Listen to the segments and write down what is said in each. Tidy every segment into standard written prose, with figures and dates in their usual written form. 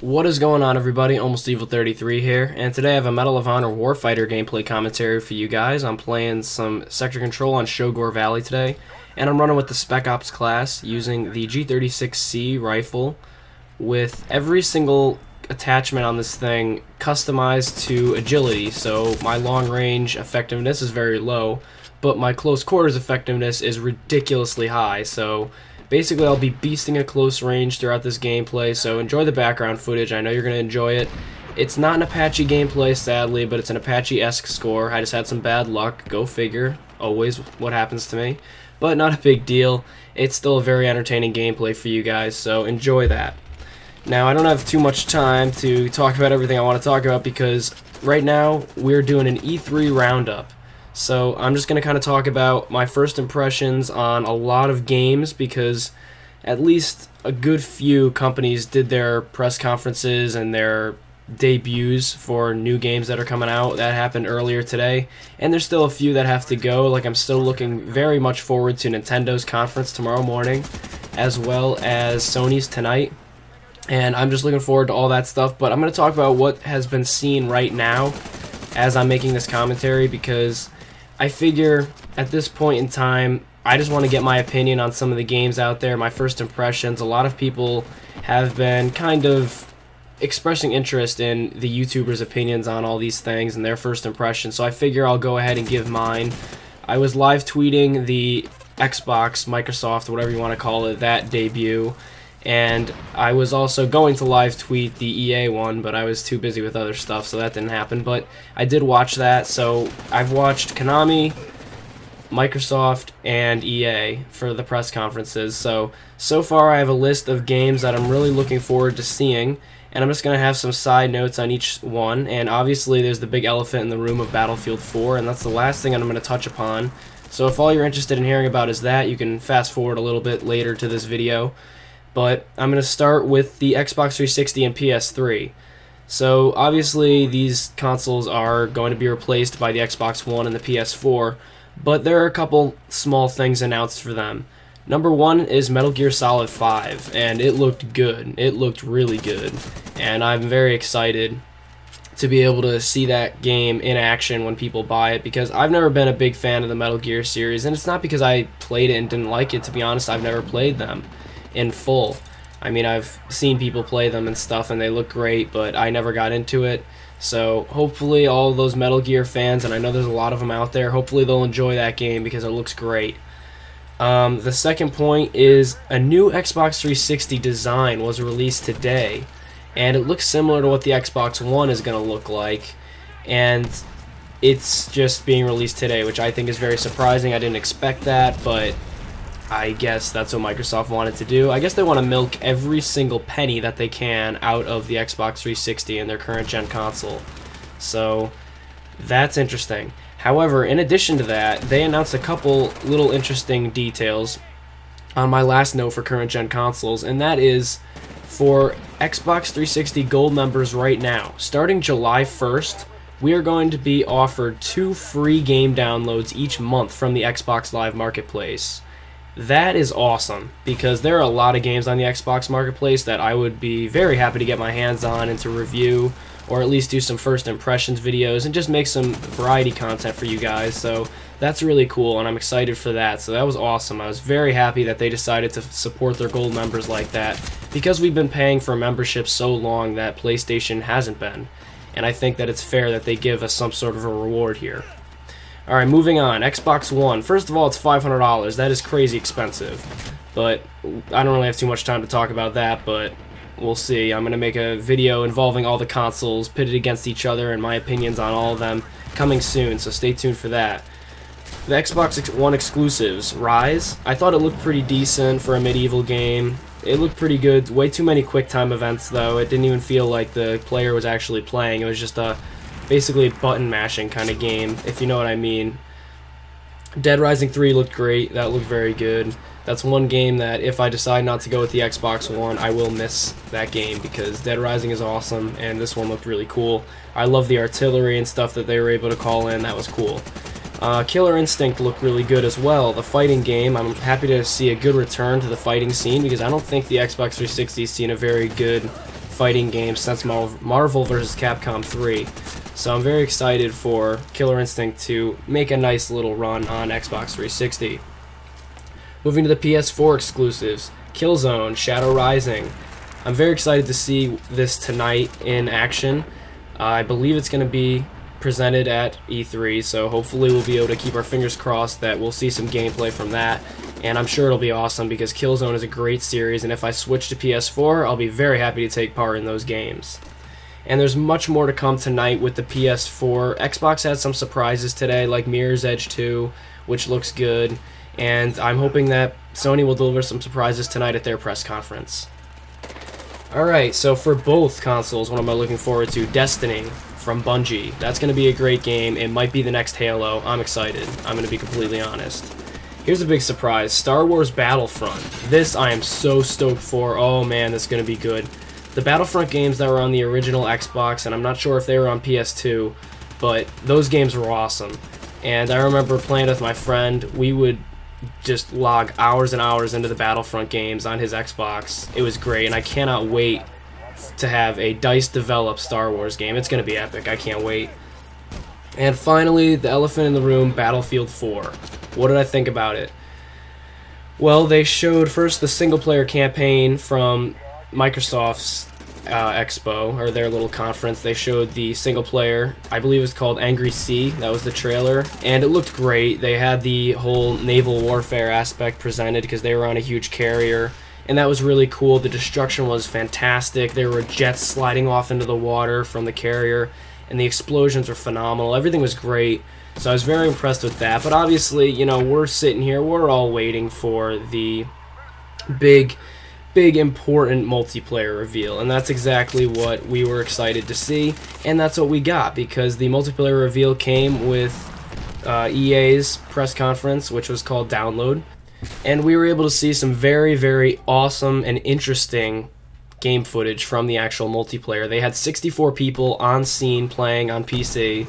What is going on, everybody? Almost Evil 33 here, and today I have a Medal of Honor Warfighter gameplay commentary for you guys. I'm playing some Sector Control on Shogor Valley today, and I'm running with the Spec Ops class using the G36C rifle with every single attachment on this thing customized to agility. So my long range effectiveness is very low, but my close quarters effectiveness is ridiculously high. So basically, I'll be beasting at close range throughout this gameplay, so enjoy the background footage. I know you're going to enjoy it. It's not an Apache gameplay, sadly, but it's an Apache-esque score. I just had some bad luck. Go figure. Always what happens to me. But not a big deal. It's still a very entertaining gameplay for you guys, so enjoy that. Now, I don't have too much time to talk about everything I want to talk about because right now we're doing an E3 roundup. So I'm just going to kind of talk about my first impressions on a lot of games because at least a good few companies did their press conferences and their debuts for new games that are coming out. That happened earlier today, and there's still a few that have to go. Like, I'm still looking very much forward to Nintendo's conference tomorrow morning, as well as Sony's tonight. And I'm just looking forward to all that stuff, but I'm going to talk about what has been seen right now as I'm making this commentary because I figure at this point in time, I just want to get my opinion on some of the games out there, my first impressions. A lot of people have been kind of expressing interest in the YouTubers' opinions on all these things and their first impressions, so I figure I'll go ahead and give mine. I was live tweeting the Xbox, Microsoft, whatever you want to call it, that debut, and I was also going to live tweet the EA one, but I was too busy with other stuff, so that didn't happen. But I did watch that, so I've watched Konami, Microsoft, and EA for the press conferences. So far I have a list of games that I'm really looking forward to seeing, and I'm just going to have some side notes on each one. And obviously there's the big elephant in the room of Battlefield 4, and that's the last thing I'm going to touch upon. So if all you're interested in hearing about is that, you can fast forward a little bit later to this video. But I'm going to start with the Xbox 360 and PS3. So obviously these consoles are going to be replaced by the Xbox One and the PS4, but there are a couple small things announced for them. Number one is Metal Gear Solid 5, and it looked good. It looked really good, and I'm very excited to be able to see that game in action when people buy it, because I've never been a big fan of the Metal Gear series, and it's not because I played it and didn't like it. To be honest, I've never played them in full. I mean, I've seen people play them and stuff, and they look great, but I never got into it. So hopefully all those Metal Gear fans, and I know there's a lot of them out there, hopefully they'll enjoy that game because it looks great. The second point is a new Xbox 360 design was released today, and it looks similar to what the Xbox One is going to look like, and it's just being released today, which I think is very surprising. I didn't expect that, but I guess that's what Microsoft wanted to do. I guess they want to milk every single penny that they can out of the Xbox 360 and their current gen console. So that's interesting. However, in addition to that, they announced a couple little interesting details on my last note for current gen consoles, and that is for Xbox 360 Gold members right now, starting July 1st, we are going to be offered 2 free game downloads each month from the Xbox Live Marketplace. That is awesome, because there are a lot of games on the Xbox Marketplace that I would be very happy to get my hands on and to review, or at least do some first impressions videos and just make some variety content for you guys. So that's really cool, and I'm excited for that. So that was awesome. I was very happy that they decided to support their gold members like that, because we've been paying for memberships so long that PlayStation hasn't been, and I think that it's fair that they give us some sort of a reward here. Alright, moving on. Xbox One. First of all, it's $500. That is crazy expensive. But I don't really have too much time to talk about that, but we'll see. I'm going to make a video involving all the consoles pitted against each other and my opinions on all of them coming soon, so stay tuned for that. The Xbox One exclusives. Rise. I thought it looked pretty decent for a medieval game. It looked pretty good. Way too many QuickTime events, though. It didn't even feel like the player was actually playing. It was just basically a button mashing kind of game, if you know what I mean. Dead Rising 3 looked great. That looked very good. That's one game that if I decide not to go with the Xbox One, I will miss that game, because Dead Rising is awesome and this one looked really cool. I love the artillery and stuff that they were able to call in. That was cool. Killer Instinct looked really good as well. The fighting game, I'm happy to see a good return to the fighting scene, because I don't think the Xbox 360 has seen a very good fighting game since Marvel vs. Capcom 3. So I'm very excited for Killer Instinct to make a nice little run on Xbox 360. Moving to the PS4 exclusives, Killzone Shadow Rising. I'm very excited to see this tonight in action. I believe it's going to be presented at E3, so hopefully we'll be able to keep our fingers crossed that we'll see some gameplay from that. And I'm sure it'll be awesome because Killzone is a great series, and if I switch to PS4, I'll be very happy to take part in those games. And there's much more to come tonight with the PS4. Xbox had some surprises today, like Mirror's Edge 2, which looks good, and I'm hoping that Sony will deliver some surprises tonight at their press conference. Alright, so for both consoles, what am I looking forward to? Destiny from Bungie. That's going to be a great game. It might be the next Halo. I'm excited. I'm going to be completely honest. Here's a big surprise. Star Wars Battlefront. This I am so stoked for. Oh man, this is going to be good. The Battlefront games that were on the original Xbox, and I'm not sure if they were on PS2, but those games were awesome. And I remember playing with my friend. We would just log hours and hours into the Battlefront games on his Xbox. It was great, and I cannot wait to have a DICE-developed Star Wars game. It's going to be epic. I can't wait. And finally, the elephant in the room, Battlefield 4. What did I think about it? Well, they showed first the single-player campaign from Microsoft's Expo, or their little conference. They showed the single player, I believe it's called Angry Sea. That was the trailer, and it looked great. They had the whole naval warfare aspect presented because they were on a huge carrier, and that was really cool. The destruction was fantastic. There were jets sliding off into the water from the carrier, and the explosions were phenomenal. Everything was great, so I was very impressed with that. But obviously, you know, we're sitting here, we're all waiting for the big important multiplayer reveal, and that's exactly what we were excited to see, and that's what we got, because the multiplayer reveal came with EA's press conference, which was called Download, and we were able to see some very awesome and interesting game footage from the actual multiplayer. They had 64 people on scene playing on PC,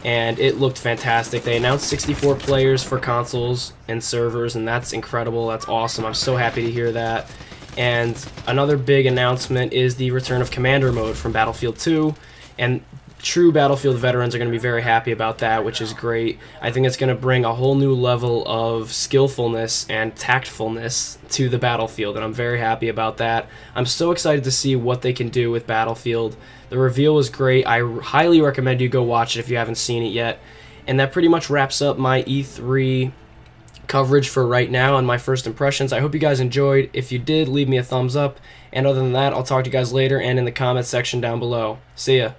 and it looked fantastic. They announced 64 players for consoles and servers, and that's incredible. That's awesome. I'm so happy to hear that. And another big announcement is the return of Commander Mode from Battlefield 2, and true Battlefield veterans are going to be very happy about that, which is great. I think it's going to bring a whole new level of skillfulness and tactfulness to the Battlefield, and I'm very happy about that. I'm so excited to see what they can do with Battlefield. The reveal was great. I highly recommend you go watch it if you haven't seen it yet. And that pretty much wraps up my E3 coverage for right now and my first impressions. I hope you guys enjoyed. If you did, leave me a thumbs up. And other than that, I'll talk to you guys later and in the comments section down below. See ya.